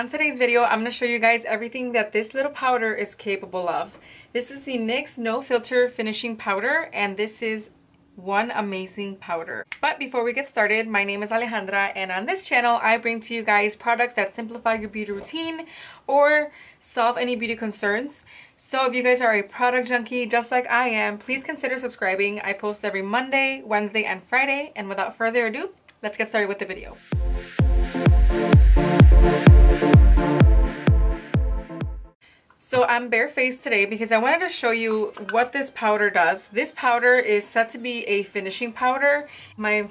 On today's video, I'm going to show you guys everything that this little powder is capable of. This is the NYX No Filter Finishing Powder, and this is one amazing powder. But before we get started, my name is Alejandra, and on this channel, I bring to you guys products that simplify your beauty routine or solve any beauty concerns. So if you guys are a product junkie just like I am, please consider subscribing. I post every Monday, Wednesday, and Friday. And without further ado, let's get started with the video. So I'm barefaced today because I wanted to show you what this powder does. This powder is said to be a finishing powder. Mine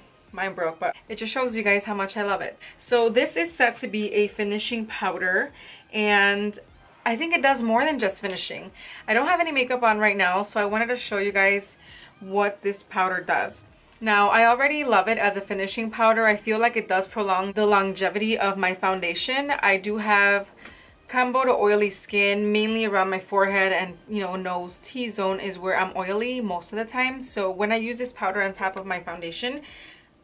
broke, but it just shows you guys how much I love it. So this is said to be a finishing powder, and I think it does more than just finishing. I don't have any makeup on right now, so I wanted to show you guys what this powder does. Now, I already love it as a finishing powder. I feel like it does prolong the longevity of my foundation. I do have combo to oily skin, mainly around my forehead and, you know, nose, T-zone is where I'm oily most of the time. So when I use this powder on top of my foundation,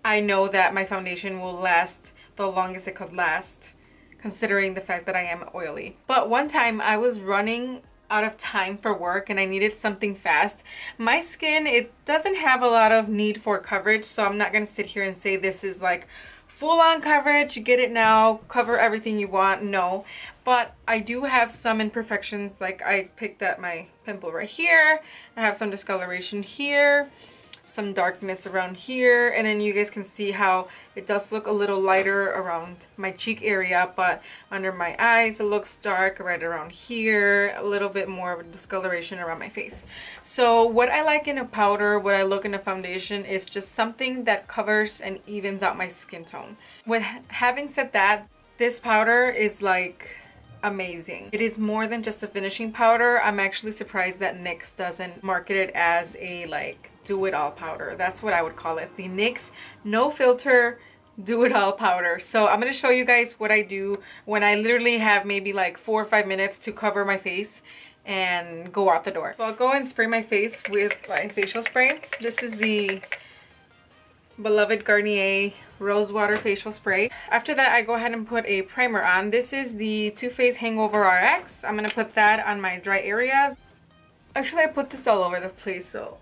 I know that my foundation will last the longest it could last, considering the fact that I am oily. But one time I was running out of time for work and I needed something fast. My skin, it doesn't have a lot of need for coverage, so I'm not gonna sit here and say this is like full-on coverage, get it now, cover everything you want. No, but I do have some imperfections. Like I picked at my pimple right here, I have some discoloration here, some darkness around here, and then you guys can see how it does look a little lighter around my cheek area, but under my eyes it looks dark right around here, a little bit more of a discoloration around my face. So what I like in a powder, what I look in a foundation, is just something that covers and evens out my skin tone. With having said that, this powder is like amazing. It is more than just a finishing powder. I'm actually surprised that NYX doesn't market it as a like do-it-all powder. That's what I would call it, the NYX No Filter Do-It-All Powder. So I'm going to show you guys what I do when I literally have maybe like 4 or 5 minutes to cover my face and go out the door. So I'll go and spray my face with my facial spray. This is the beloved Garnier Rose Water Facial Spray. After that, I go ahead and put a primer on. This is the Too Faced Hangover RX. I'm going to put that on my dry areas. Actually, I put this all over the place, so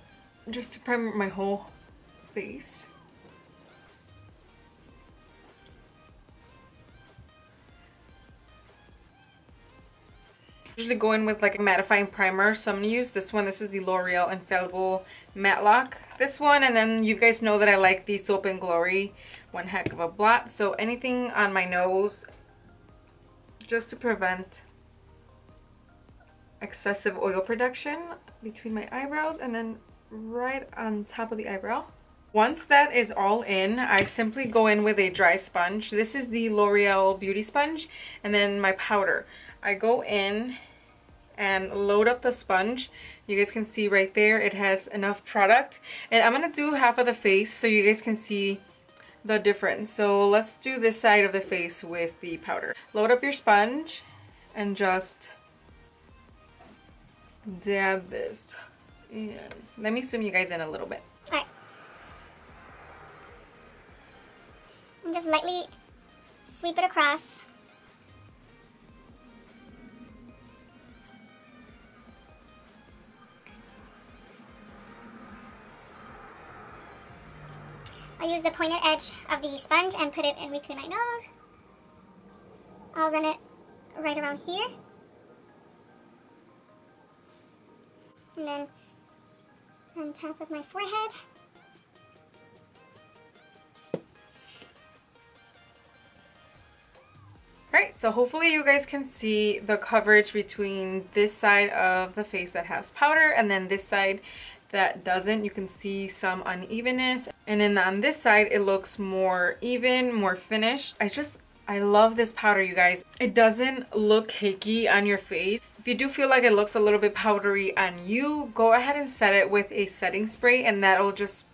just to prime my whole face. Usually go in with like a mattifying primer, so I'm gonna use this one. This is the L'Oreal Infallible Matte Lock. This one, and then you guys know that I like the Soap and Glory One Heck of a Blot. So anything on my nose, just to prevent excessive oil production between my eyebrows, and then right on top of the eyebrow. Once that is all in, I simply go in with a dry sponge. This is the L'Oreal Beauty Sponge, and then my powder. I go in and load up the sponge. You guys can see right there it has enough product, and I'm gonna do half of the face so you guys can see the difference. So let's do this side of the face with the powder. Load up your sponge and just dab this. And let me zoom you guys in a little bit. Alright. And just lightly sweep it across. I use the pointed edge of the sponge and put it in between my nose. I'll run it right around here. And then on top of my forehead. Alright, so hopefully you guys can see the coverage between this side of the face that has powder and then this side that doesn't. You can see some unevenness, and then on this side it looks more even, more finished. I love this powder, you guys. It doesn't look cakey on your face. If you do feel like it looks a little bit powdery on you, go ahead and set it with a setting spray, and that'll just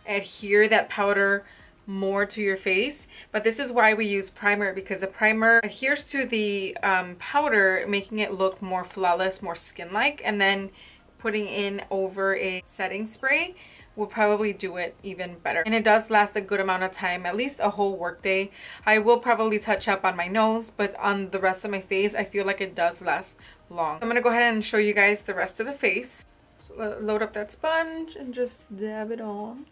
adhere that powder more to your face. But this is why we use primer, because the primer adheres to the powder, making it look more flawless, more skin-like, and then putting in over a setting spray will probably do it even better. And it does last a good amount of time, at least a whole work day. I will probably touch up on my nose, but on the rest of my face, I feel like it does last long. I'm gonna go ahead and show you guys the rest of the face. So load up that sponge and just dab it on.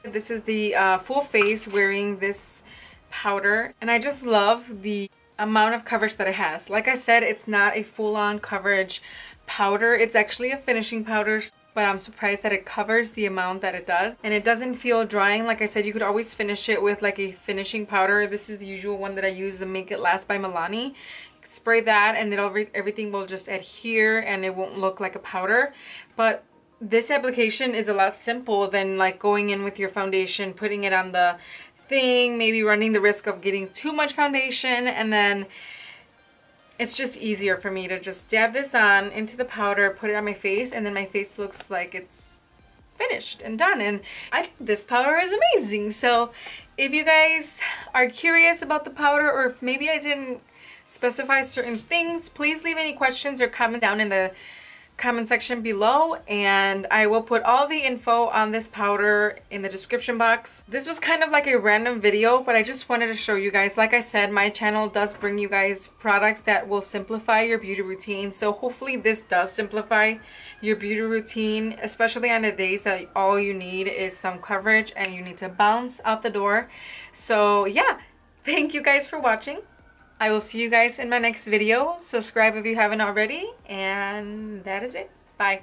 This is the full face wearing this powder, and I just love the amount of coverage that it has. Like I said, it's not a full-on coverage powder. It's actually a finishing powder, but I'm surprised that it covers the amount that it does, and it doesn't feel drying. Like I said, you could always finish it with like a finishing powder. This is the usual one that I use, the Make It Last by Milani. Spray that and everything will just adhere and it won't look like a powder. But this application is a lot simple than like going in with your foundation, putting it on the thing, maybe running the risk of getting too much foundation, and then it's just easier for me to just dab this on into the powder, put it on my face, and then my face looks like it's finished and done. And I think this powder is amazing. So if you guys are curious about the powder, or if maybe I didn't specify certain things, please leave any questions or comment down in the comment section below, and I will put all the info on this powder in the description box. This was kind of like a random video, but I just wanted to show you guys. Like I said, my channel does bring you guys products that will simplify your beauty routine, so hopefully this does simplify your beauty routine, especially on the days that all you need is some coverage and you need to bounce out the door. So yeah, thank you guys for watching. I will see you guys in my next video. Subscribe if you haven't already, and that is it. Bye.